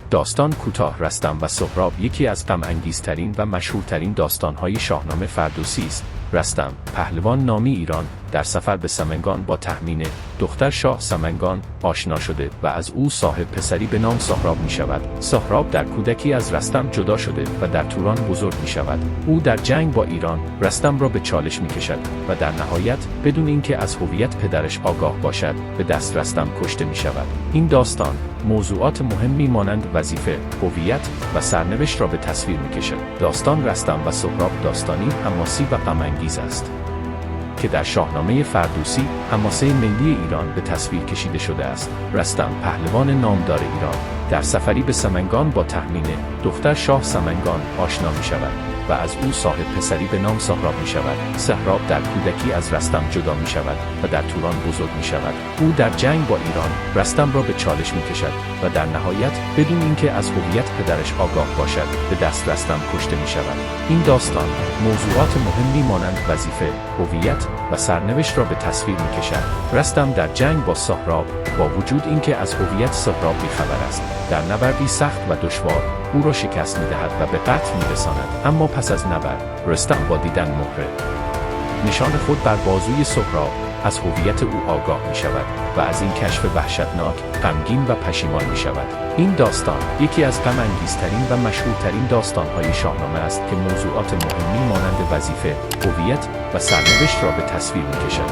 داستان کوتاه رستم و سهراب یکی از غم‌انگیزترین و مشهورترین داستان‌های شاهنامه فردوسی است. رستم، پهلوان نامی ایران، در سفر به سمنگان با تهمینه، دختر شاه سمنگان، آشنا شده و از او صاحب پسری به نام سهراب می شود. سهراب در کودکی از رستم جدا شده و در توران بزرگ می شود. او در جنگ با ایران، رستم را به چالش می کشد و در نهایت، بدون اینکه از هویت پدرش آگاه باشد، به دست رستم کشته می شود. این داستان، موضوعات مهمی مانند وظیفه، هویت و سرنوشت را به تصویر می کشد. داستان رستم و سهراب داستانی حماسی و غم‌انگیز است که در شاهنامه فردوسی حماسه ملی ایران به تصویر کشیده شده است. رستم، پهلوان نامدار ایران، در سفری به سمنگان با تهمینه، دختر شاه سمنگان، آشنا می شود و از او صاحب پسری به نام سهراب می شود. سهراب در کودکی از رستم جدا می شود و در توران بزرگ می شود. او در جنگ با ایران، رستم را به چالش می کشد و در نهایت، بدون اینکه از هویت پدرش آگاه باشد، به دست رستم کشته می شود. این داستان، موضوعات مهمی مانند وظیفه، هویت و سرنوشت را به تصویر می کشد. رستم در جنگ با سهراب، با وجود اینکه از هویت سهراب بی‌خبر است، در نبردی سخت و دشوار او را شکست می‌دهد و به قتل می‌رساند. اما پس از نبرد، رستم با دیدن مهره نشان خود بر بازوی سهراب، از هویت او آگاه می‌شود و از این کشف وحشتناک، غمگین و پشیمان می‌شود. این داستان یکی از غم‌انگیزترین و مشهورترین داستان‌های شاهنامه است که موضوعات مهمی مانند وظیفه، هویت و سرنوشت را به تصویر می‌کشد.